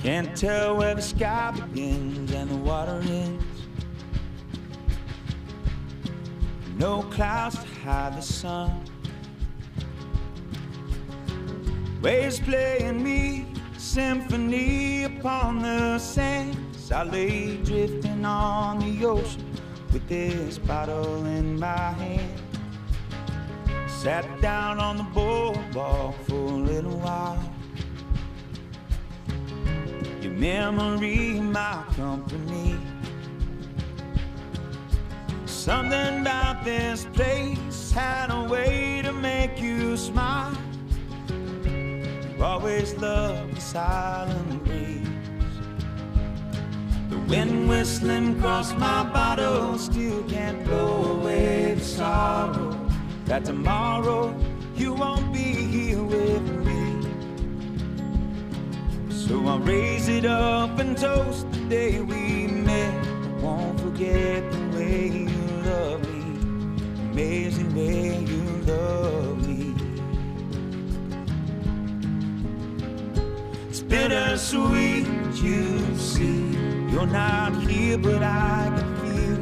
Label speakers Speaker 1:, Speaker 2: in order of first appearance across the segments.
Speaker 1: Can't tell where the sky begins and the water ends. No clouds to hide the sun. Waves playing me a symphony upon the sands. I lay drifting on the ocean with this bottle in my hand. Sat down on the boardwalk for a little while. Your memory, my company. Something about this place had a way to make you smile. You always loved the silent breeze. The wind whistling across my bottle still can't blow away the sorrow that tomorrow you won't be here with me. So I'll raise it up and toast the day we met. I won't forget the way you love me, amazing way you love me. It's bittersweet, you see. You're not here, but I can feel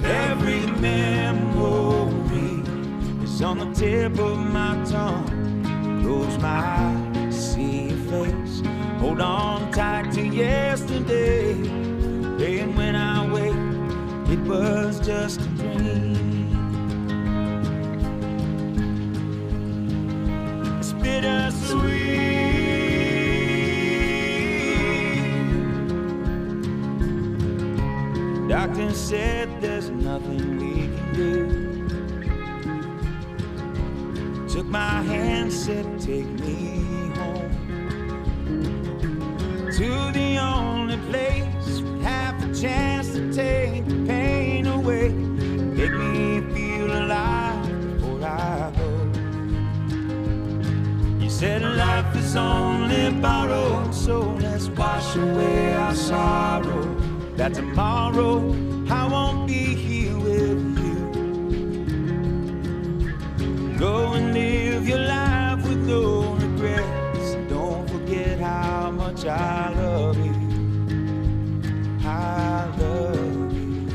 Speaker 1: every memory is on the tip of my tongue. Close my eyes, see your face. Hold on tight to yesterday. Praying when I wake, it was just a dream. It's bittersweet. Doctor said there's nothing we can do. Took my hand, said take me home to the only place we have the chance to take the pain away. Make me feel alive before I go. You said life is only borrowed, so let's wash away our sorrow. That tomorrow I won't be here with you. Go and live your life with no regrets. Don't forget how much I love you. I love you.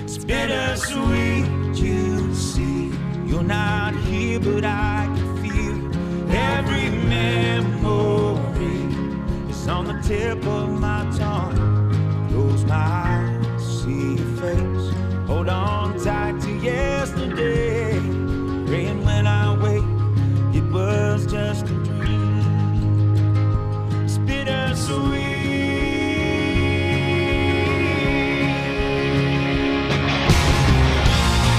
Speaker 1: It's bittersweet, you see. You're not here, but I can feel every memory is on the tip of my tongue. Close my eyes, see your face. Hold on tight to yesterday. Praying when I wake, it was just a dream. It's bittersweet.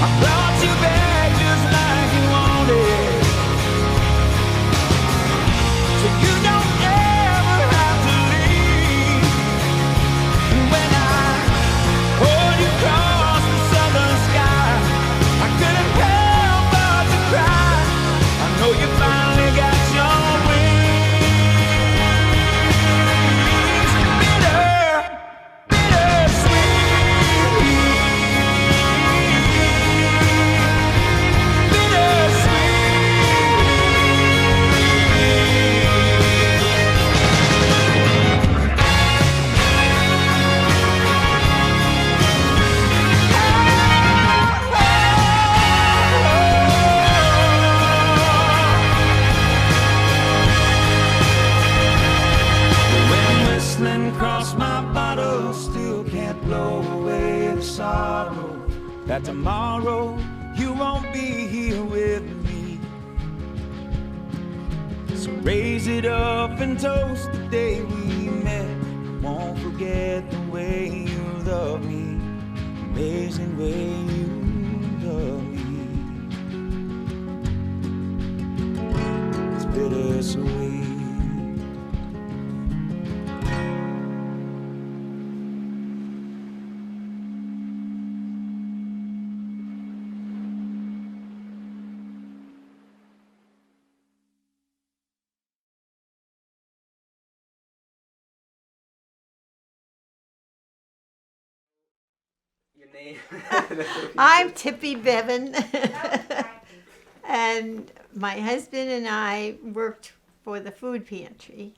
Speaker 1: I brought you back just like you wanted, so you don't ever have to leave. And when I hold you across the southern sky, I couldn't help but to cry. I know you finally got your wings. Bittersweet. Across my bottle still can't blow away the sorrow that tomorrow you won't be here with me. So raise it up and toast the day we met. Won't forget the way you love me, amazing way you love me. It's bittersweet.
Speaker 2: Your name.
Speaker 3: I'm Tippy Bevan. And my husband and I worked for the food pantry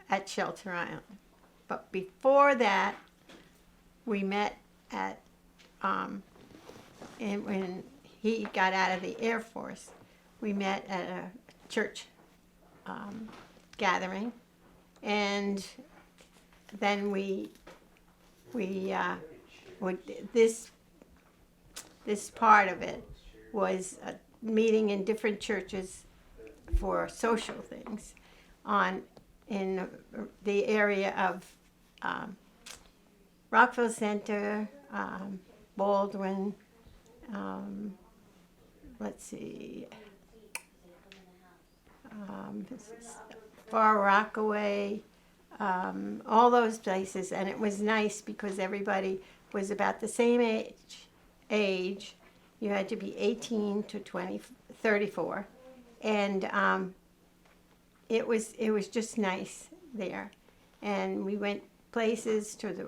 Speaker 3: at Shelter Island. But before that, we met at, and when he got out of the Air Force, we met at a church gathering, and then this part of it was meeting in different churches for social things in the area of Rockville Center, Baldwin, let's see, this is Far Rockaway, all those places. And it was nice because everybody was about the same age. You had to be 18 to 34. And it was just nice there. And we went places to the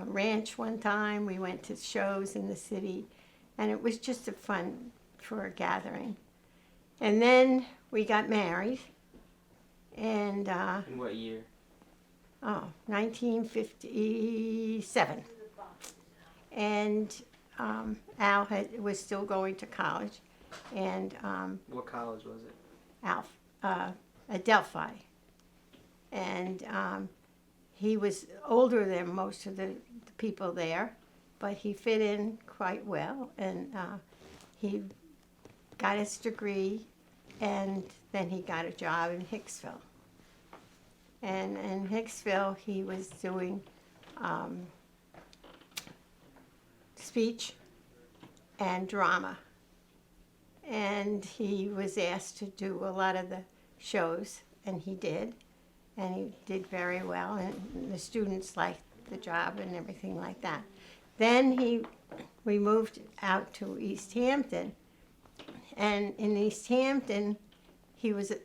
Speaker 3: ranch one time. We went to shows in the city. And it was just fun for a gathering. And then we got married. And
Speaker 2: in what year?
Speaker 3: 1957. And Al was still going to college. And
Speaker 2: what college was it?
Speaker 3: At Delphi. And he was older than most of the people there, but he fit in quite well. And he got his degree, and then he got a job in Hicksville. And in Hicksville, he was doing speech and drama. And he was asked to do a lot of the shows, and he did. And he did very well, and the students liked the job and everything like that. Then we moved out to East Hampton. And in East Hampton,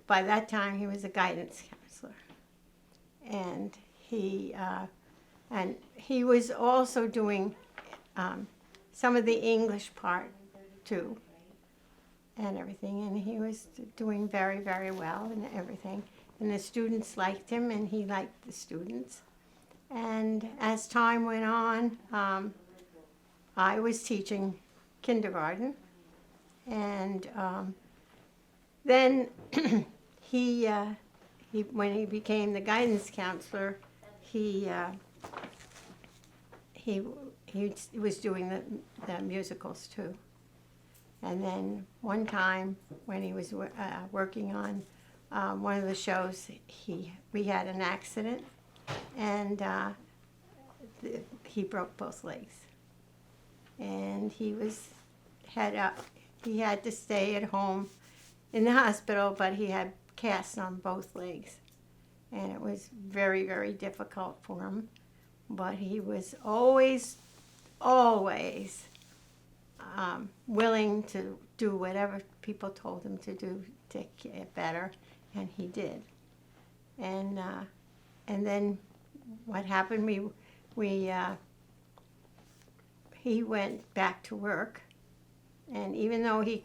Speaker 3: by that time, he was a guidance counselor. And he was also doing some of the English part too, and everything. And he was doing very, very well and everything. And the students liked him, and he liked the students. And as time went on, I was teaching kindergarten. And then when he became the guidance counselor, he was doing the musicals too. And then one time when he was working on one of the shows, we had an accident, and he broke both legs. And he had to stay at home in the hospital, but he had casts on both legs. And it was very, very difficult for him. But he was always willing to do whatever people told him to do to get better, and he did. And then what happened? He went back to work, and even though he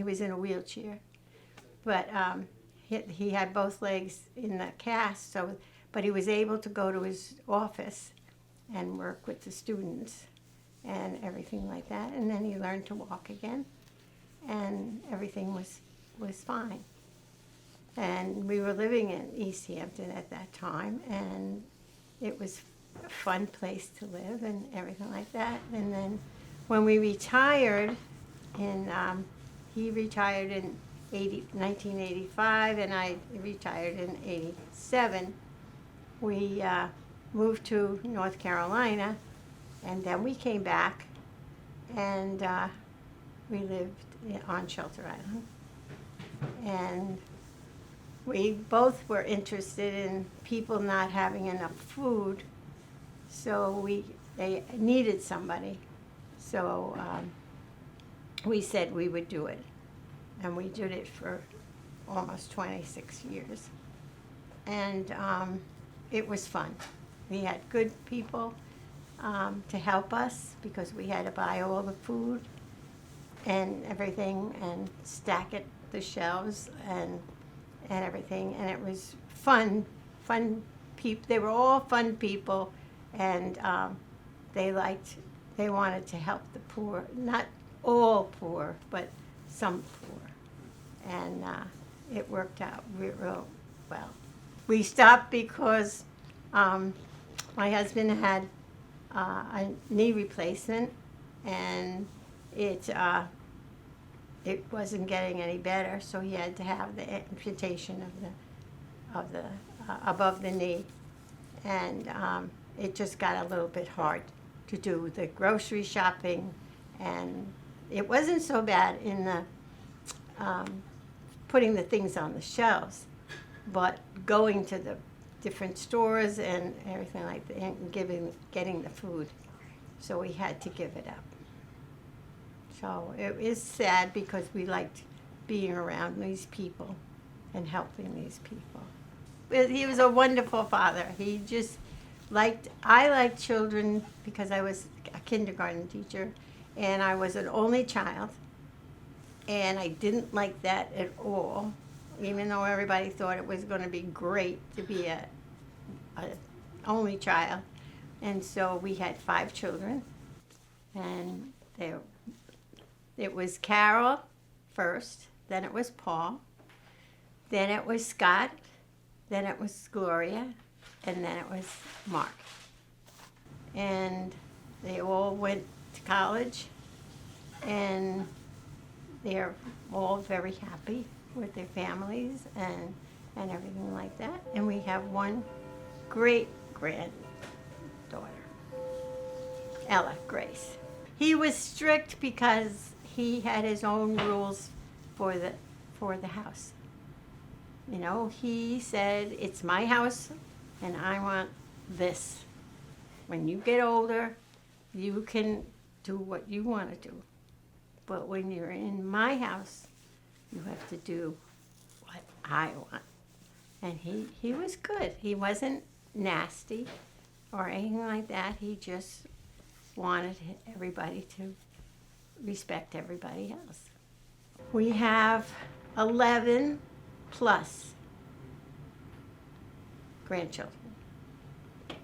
Speaker 3: was in a wheelchair, but he had both legs in the cast, but he was able to go to his office and work with the students and everything like that. And then he learned to walk again, and everything was fine. And we were living in East Hampton at that time, and it was a fun place to live and everything like that. And then when we retired, he retired in 1985, and I retired in 87. We moved to North Carolina, and then we came back, and we lived on Shelter Island. And we both were interested in people not having enough food, so they needed somebody. So we said we would do it, and we did it for almost 26 years. And it was fun. We had good people to help us because we had to buy all the food and everything and stack it the shelves and everything, and it was fun people. They were all fun people, and they wanted to help the poor, not all poor, but some poor, and it worked out real well. We stopped because my husband had a knee replacement, and it wasn't getting any better, so he had to have the amputation of the above the knee, and it just got a little bit hard to do the grocery shopping, and it wasn't so bad in the putting the things on the shelves, but going to the different stores and everything like that, and getting the food, so we had to give it up. So it is sad because we liked being around these people and helping these people. But he was a wonderful father. He just I liked children because I was a kindergarten teacher, and I was an only child, and I didn't like that at all, even though everybody thought it was going to be great to be a only child. And so we had 5 children, and it was Carol first, then it was Paul, then it was Scott, then it was Gloria, and then it was Mark. And they all went to college, and they're all very happy with their families and everything like that. And we have one great granddaughter, Ella Grace. He was strict because he had his own rules for the house. You know, he said, it's my house and I want this. When you get older, you can do what you want to do. But when you're in my house, you have to do what I want. And he was good. He wasn't nasty or anything like that. He just wanted everybody to respect everybody else. We have 11 plus grandchildren.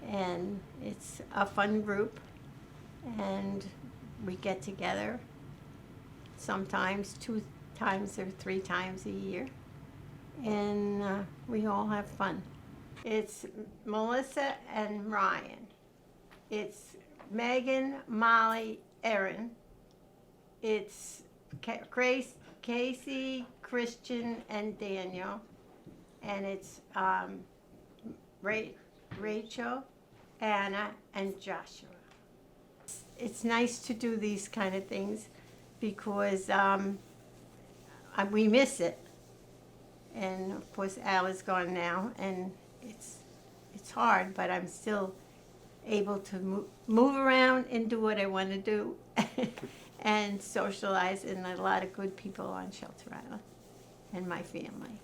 Speaker 3: And it's a fun group, and we get together sometimes 2 times or 3 times a year, and we all have fun. It's Melissa and Ryan. It's Megan, Molly, Erin. It's Grace, Casey, Christian, and Daniel. And it's Rachel, Anna, and Joshua. It's nice to do these kind of things because we miss it. And of course Al is gone now, and it's hard, but I'm still able to move around and do what I want to do and socialize, and a lot of good people on Shelter Island and my family.